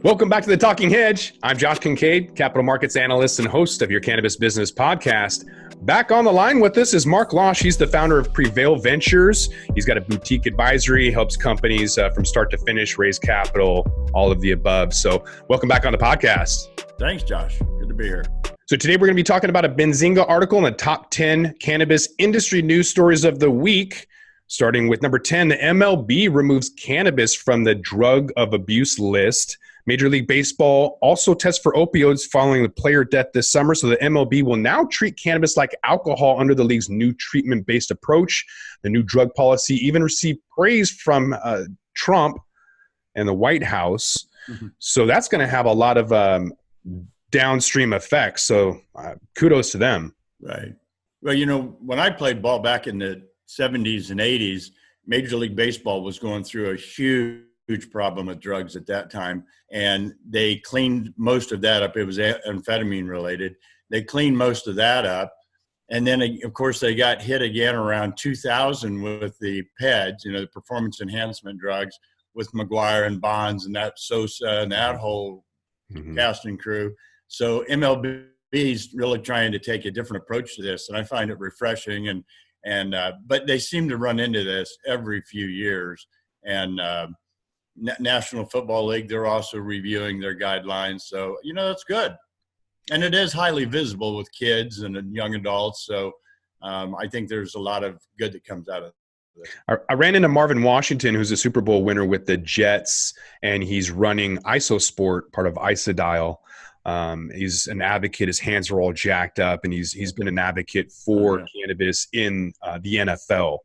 Welcome back to the Talking Hedge. I'm Josh Kincaid, capital markets analyst and host of your Cannabis Business Podcast. Back on the line with us is Mark Losh. He's the founder of Prevail Ventures. He's got a boutique advisory, helps companies from start to finish, raise capital, all of the above. So welcome back on the podcast. Thanks, Josh. Good to be here. So today we're going to be talking about a Benzinga article in the top 10 cannabis industry news stories of the week. Starting with number 10, the MLB removes cannabis from the drug of abuse list. Major League Baseball also tests for opioids following the player death this summer. So the MLB will now treat cannabis like alcohol under the league's new treatment-based approach. The new drug policy even received praise from Trump and the White House. Mm-hmm. So that's going to have a lot of downstream effects. So kudos to them. Right. Well, you know, when I played ball back in the 70s and 80s, Major League Baseball was going through a huge problem with drugs at that time, and they cleaned most of that up. It was amphetamine related. They cleaned most of that up, and then of course they got hit again around 2000 with the PEDs, you know, the performance enhancement drugs, with McGuire and Bonds and that Sosa and that whole cast and crew. So MLB is really trying to take a different approach to this, and I find it refreshing. But they seem to run into this every few years, and National Football League, they're also reviewing their guidelines. So, you know, that's good. And it is highly visible with kids and young adults. So I think there's a lot of good that comes out of it. I ran into Marvin Washington, who's a Super Bowl winner with the Jets, and he's running IsoSport, part of Isodial. He's an advocate. His hands are all jacked up, and he's been an advocate for cannabis in the NFL.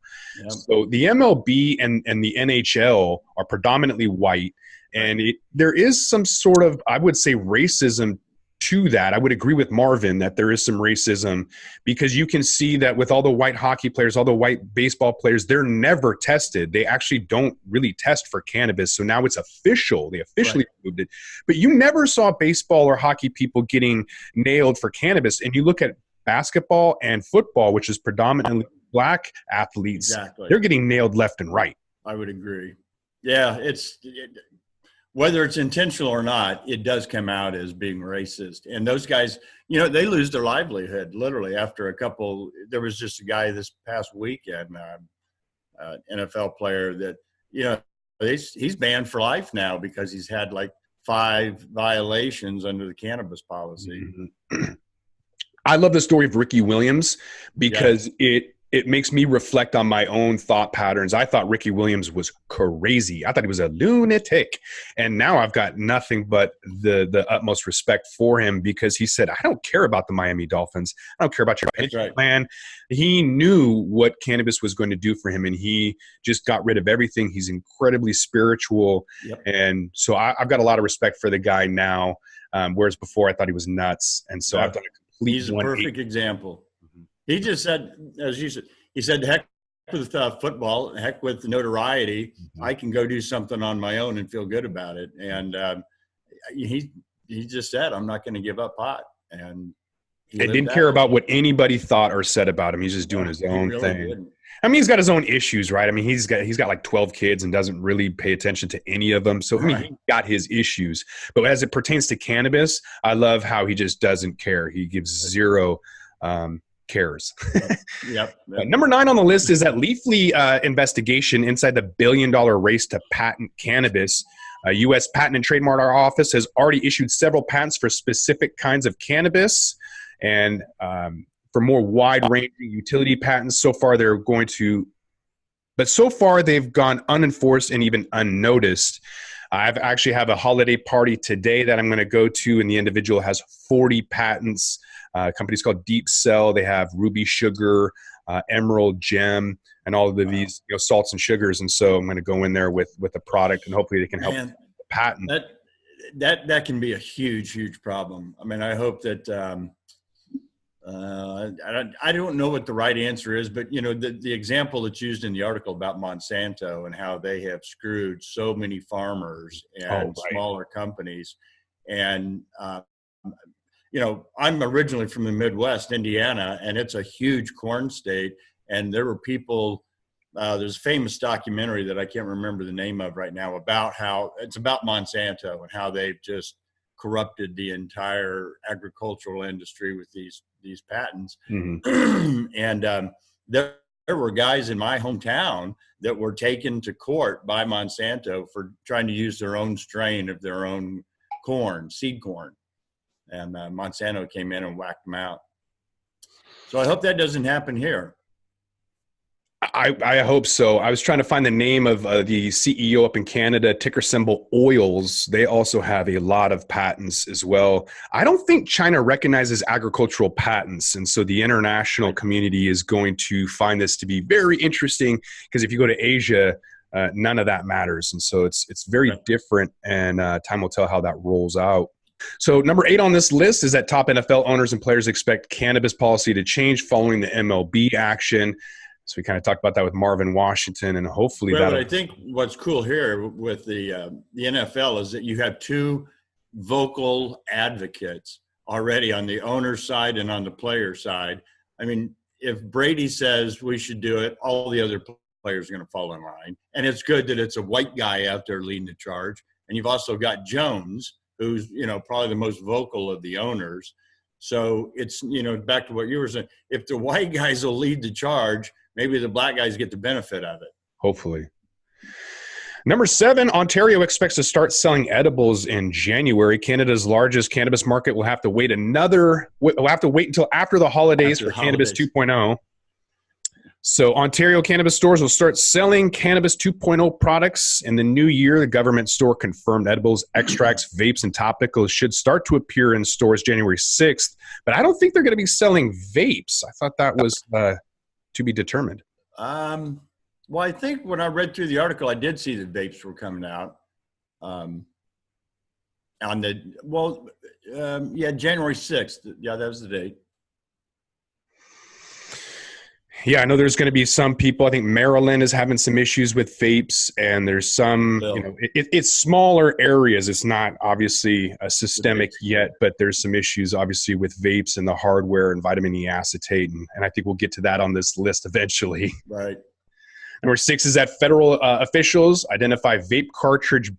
Yep. So the MLB and the NHL are predominantly white, and there is some sort of, I would say, racism to that. I would agree with Marvin that there is some racism, because you can see that with all the white hockey players, all the white baseball players, they're never tested. They actually don't really test for cannabis. So now it's official. They officially removed it. But you never saw baseball or hockey people getting nailed for cannabis. And you look at basketball and football, which is predominantly black athletes, they're getting nailed left and right. I would agree. Yeah, whether it's intentional or not, it does come out as being racist. And those guys, you know, they lose their livelihood literally after a couple. There was just a guy this past weekend, NFL player that, you know, he's banned for life now because he's had like 5 violations under the cannabis policy. Mm-hmm. I love the story of Ricky Williams because it makes me reflect on my own thought patterns. I thought Ricky Williams was crazy. I thought he was a lunatic. And now I've got nothing but the utmost respect for him, because he said, I don't care about the Miami Dolphins. I don't care about your pension plan. He knew what cannabis was going to do for him, and he just got rid of everything. He's incredibly spiritual. Yep. And so I've got a lot of respect for the guy now, whereas before I thought he was nuts. And so I've done a complete He's a perfect example. He just said, as you said, he said, heck with football, heck with notoriety. Mm-hmm. I can go do something on my own and feel good about it. And he just said, I'm not going to give up pot. And he didn't care about what anybody thought or said about him. He's just doing his own thing. Didn't. I mean, he's got his own issues, right? I mean, he's got like 12 kids and doesn't really pay attention to any of them. So I mean, he's got his issues. But as it pertains to cannabis, I love how he just doesn't care. He gives zero cares. Yep. Number 9 on the list is that Leafly investigation inside the $1 billion race to patent cannabis. U.S. Patent and Trademark Office has already issued several patents for specific kinds of cannabis, and for more wide-ranging utility patents. So far they've gone unenforced and even unnoticed. I actually have a holiday party today that I'm going to go to, and the individual has 40 patents. Companies called Deep Cell. They have ruby sugar, emerald gem, and all of these salts and sugars. And so I'm going to go in there with a product, and hopefully they can help the patent. That can be a huge problem. I mean, I hope that I don't know what the right answer is, but you know, the example that's used in the article about Monsanto and how they have screwed so many farmers and smaller companies. And you know, I'm originally from the Midwest, Indiana, and it's a huge corn state. And there were people there's a famous documentary that I can't remember the name of right now about how it's about Monsanto and how they've just corrupted the entire agricultural industry with these patents. Mm-hmm. And there were guys in my hometown that were taken to court by Monsanto for trying to use their own strain of their own corn, seed corn. And Monsanto came in and whacked them out. So I hope that doesn't happen here. I hope so. I was trying to find the name of the CEO up in Canada, ticker symbol Oils. They also have a lot of patents as well. I don't think China recognizes agricultural patents. And so the international community is going to find this to be very interesting, because if you go to Asia, none of that matters. And so it's very different, and time will tell how that rolls out. So number 8 on this list is that top NFL owners and players expect cannabis policy to change following the MLB action. So we kind of talked about that with Marvin Washington, and hopefully that. I think what's cool here with the NFL is that you have 2 vocal advocates already on the owner side and on the player side. I mean, if Brady says we should do it, all the other players are going to fall in line. And it's good that it's a white guy out there leading the charge. And you've also got Jones, who's, probably the most vocal of the owners. So it's, back to what you were saying, if the white guys will lead the charge, maybe the black guys get the benefit of it. Hopefully. Number 7, Ontario expects to start selling edibles in January. Canada's largest cannabis market will have to wait until after the holidays for Cannabis 2.0. So Ontario cannabis stores will start selling Cannabis 2.0 products in the new year. The government store confirmed edibles, extracts, vapes, and topicals should start to appear in stores January 6th. But I don't think they're going to be selling vapes. I thought that was to be determined. Well, I think when I read through the article, I did see that vapes were coming out. January 6th. Yeah, that was the date. Yeah, I know there's going to be some people. I think Maryland is having some issues with vapes, and there's some, it's smaller areas. It's not obviously a systemic yet, but there's some issues obviously with vapes and the hardware and vitamin E acetate. And I think we'll get to that on this list eventually. Right. Number 6 is that federal officials identify vape cartridge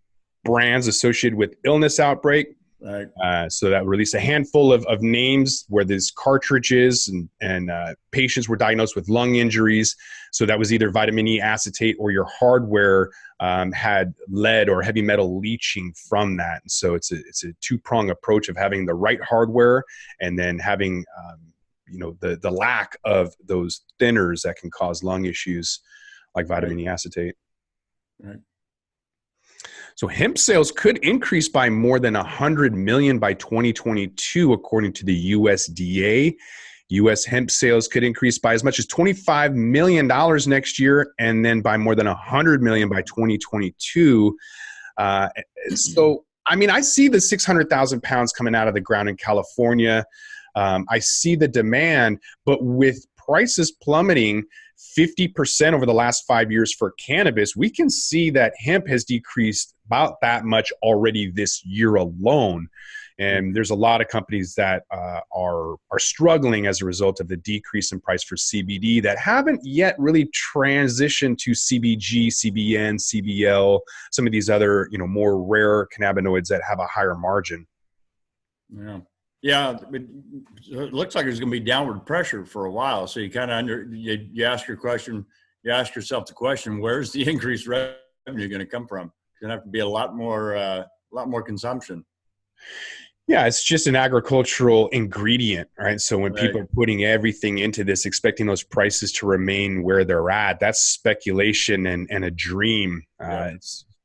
brands associated with illness outbreak. Right. So that released a handful of names where these cartridges and patients were diagnosed with lung injuries. So that was either vitamin E acetate or your hardware had lead or heavy metal leaching from that. And so it's a 2-prong approach of having the right hardware and then having the lack of those thinners that can cause lung issues like vitamin E acetate. Right. So hemp sales could increase by more than 100 million by 2022, according to the USDA. U.S. hemp sales could increase by as much as $25 million next year, and then by more than 100 million by 2022. So, I mean, I see the 600,000 pounds coming out of the ground in California. I see the demand, but with prices plummeting 50% over the last 5 years for cannabis, we can see that hemp has decreased about that much already this year alone. And there's a lot of companies that are struggling as a result of the decrease in price for CBD that haven't yet really transitioned to CBG, CBN, CBL, some of these other, more rare cannabinoids that have a higher margin. Yeah, it looks like there's going to be downward pressure for a while. So you kind of you ask yourself the question, where's the increased revenue going to come from? It's going to have to be a lot more consumption. Yeah, it's just an agricultural ingredient, right? So when people are putting everything into this, expecting those prices to remain where they're at, that's speculation and a dream.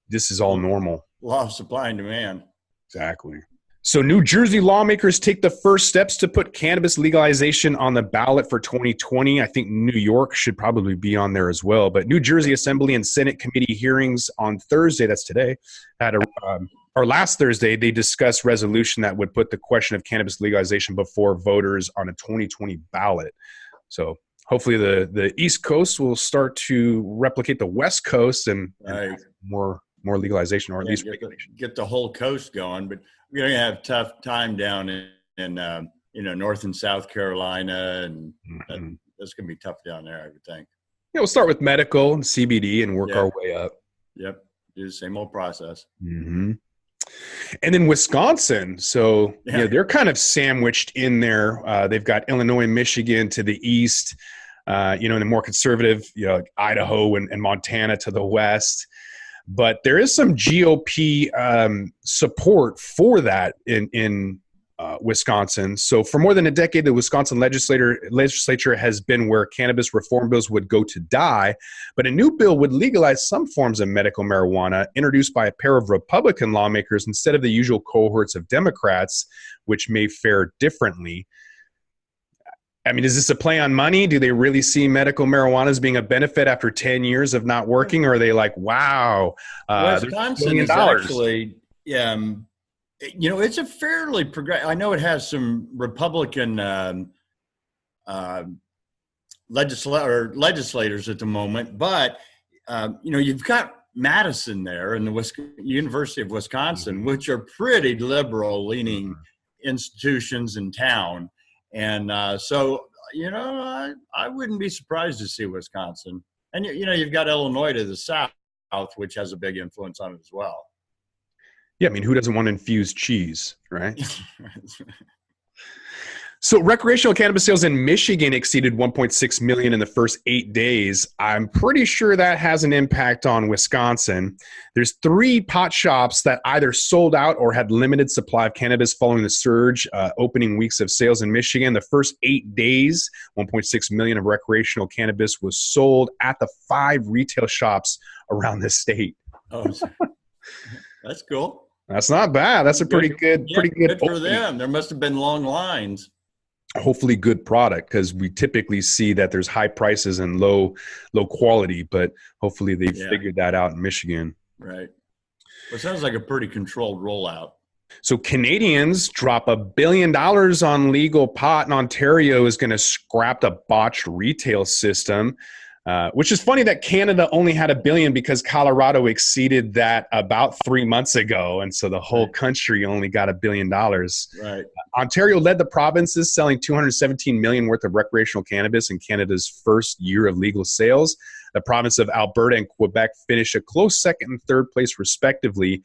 This is all normal. Law of supply and demand. Exactly. So New Jersey lawmakers take the first steps to put cannabis legalization on the ballot for 2020. I think New York should probably be on there as well. But New Jersey Assembly and Senate committee hearings on Thursday, that's today, last Thursday, they discussed resolution that would put the question of cannabis legalization before voters on a 2020 ballot. So hopefully the East Coast will start to replicate the West Coast and more legalization, or at least regulation. Get the whole coast going, but we're going to have tough time down in North and South Carolina, and that's going to be tough down there, I would think. we'll start with medical and CBD and work our way up. Yep. Do the same old process. Mm-hmm. And then Wisconsin. So, they're kind of sandwiched in there. They've got Illinois and Michigan to the east, and the more conservative, like Idaho and Montana to the west. But there is some GOP support for that in Wisconsin. So for more than a decade, the Wisconsin legislature has been where cannabis reform bills would go to die. But a new bill would legalize some forms of medical marijuana introduced by a pair of Republican lawmakers instead of the usual cohorts of Democrats, which may fare differently. I mean, is this a play on money? Do they really see medical marijuana as being a benefit after 10 years of not working? Or are they like, wow, Wisconsin is actually, it's a fairly progressive. I know it has some Republican legislators at the moment, but you've got Madison there and the University of Wisconsin, which are pretty liberal-leaning institutions in town, and so I wouldn't be surprised to see Wisconsin, and you've got Illinois to the south, which has a big influence on it as well. Yeah, I mean, who doesn't want infused cheese, right? So recreational cannabis sales in Michigan exceeded 1.6 million in the first 8 days. I'm pretty sure that has an impact on Wisconsin. There's 3 pot shops that either sold out or had limited supply of cannabis following the surge opening weeks of sales in Michigan. The first 8 days, 1.6 million of recreational cannabis was sold at the 5 retail shops around the state. Oh, that's cool. That's not bad. That's a pretty good for them. There must have been long lines. Hopefully good product, because we typically see that there's high prices and low quality, but hopefully they figured that out in Michigan. Right. Well, it sounds like a pretty controlled rollout. So Canadians drop $1 billion on legal pot, and Ontario is going to scrap the botched retail system. Which is funny that Canada only had $1 billion because Colorado exceeded that about 3 months ago. And so the whole country only got $1 billion. Right. Ontario led the provinces, selling $217 million worth of recreational cannabis in Canada's first year of legal sales. The province of Alberta and Quebec finished a close second and third place, respectively.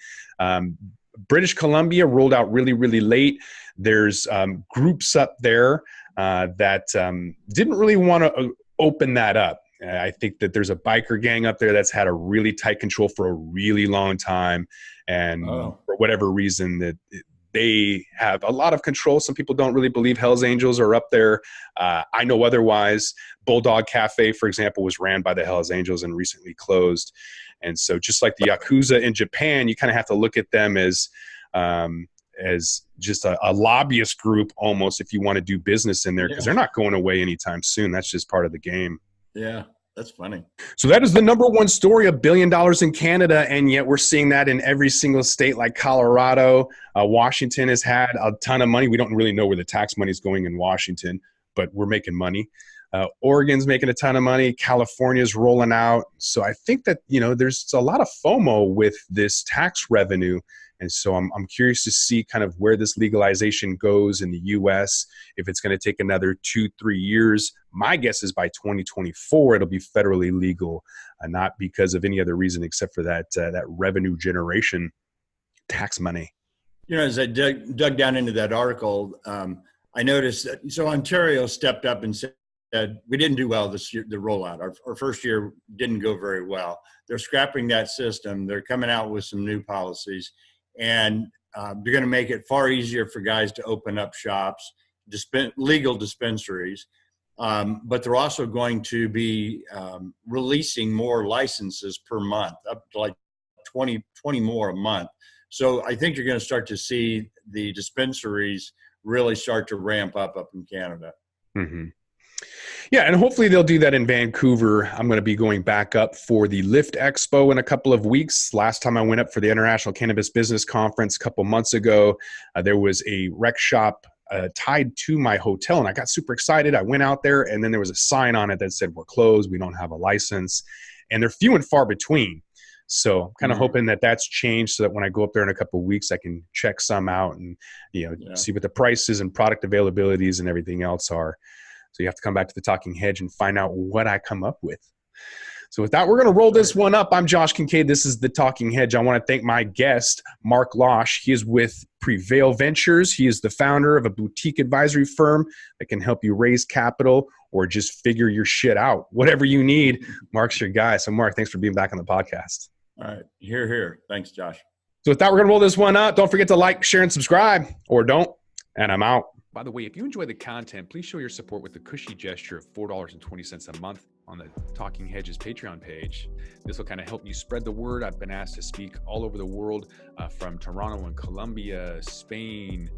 British Columbia rolled out really, really late. There's groups up there that didn't really want to open that up. I think that there's a biker gang up there that's had a really tight control for a really long time. And for whatever reason, that they have a lot of control. Some people don't really believe Hells Angels are up there. I know otherwise. Bulldog Cafe, for example, was ran by the Hells Angels and recently closed. And so just like the Yakuza in Japan, you kind of have to look at them as just a lobbyist group almost if you want to do business in there, because they're not going away anytime soon. That's just part of the game. Yeah, that's funny. So that is the number one story, $1 billion in Canada, and yet we're seeing that in every single state like Colorado. Washington has had a ton of money. We don't really know where the tax money is going in Washington, but we're making money. Oregon's making a ton of money. California's rolling out. So I think that, there's a lot of FOMO with this tax revenue. And so I'm curious to see kind of where this legalization goes in the U.S., if it's going to take another 2-3 years. My guess is by 2024, it'll be federally legal, not because of any other reason except for that revenue generation tax money. As I dug down into that article, I noticed that, so Ontario stepped up and said, we didn't do well this year, the rollout. Our first year didn't go very well. They're scrapping that system. They're coming out with some new policies. And they're going to make it far easier for guys to open up shops, legal dispensaries. But they're also going to be releasing more licenses per month, up to like 20 more a month. So I think you're going to start to see the dispensaries really start to ramp up in Canada. Mm-hmm. Yeah, and hopefully they'll do that in Vancouver. I'm going to be going back up for the Lift Expo in a couple of weeks. Last time I went up for the International Cannabis Business Conference a couple months ago, there was a rec shop tied to my hotel, and I got super excited. I went out there, and then there was a sign on it that said, "We're closed. We don't have a license." And they're few and far between. So I'm kind of hoping that that's changed so that when I go up there in a couple of weeks, I can check some out and see what the prices and product availabilities and everything else are. So you have to come back to the Talking Hedge and find out what I come up with. So with that, we're going to roll this one up. I'm Josh Kincaid. This is the Talking Hedge. I want to thank my guest, Mark Losh. He is with Prevail Ventures. He is the founder of a boutique advisory firm that can help you raise capital or just figure your shit out. Whatever you need, Mark's your guy. So Mark, thanks for being back on the podcast. All right. Hear, hear. Thanks, Josh. So with that, we're going to roll this one up. Don't forget to like, share, and subscribe, or don't. And I'm out. By the way, if you enjoy the content, please show your support with the cushy gesture of $4.20 a month on the Talking Hedges Patreon page. This will kind of help you spread the word. I've been asked to speak all over the world, from Toronto and Colombia, Spain,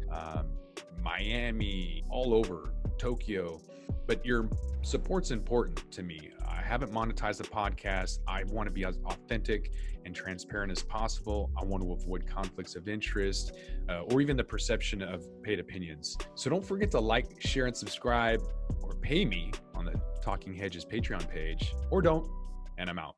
Miami, all over, Tokyo. But your support's important to me. I haven't monetized the podcast. I want to be as authentic and transparent as possible. I want to avoid conflicts of interest or even the perception of paid opinions. So don't forget to like, share, and subscribe, or pay me on the Talking Hedges Patreon page, or don't, and I'm out.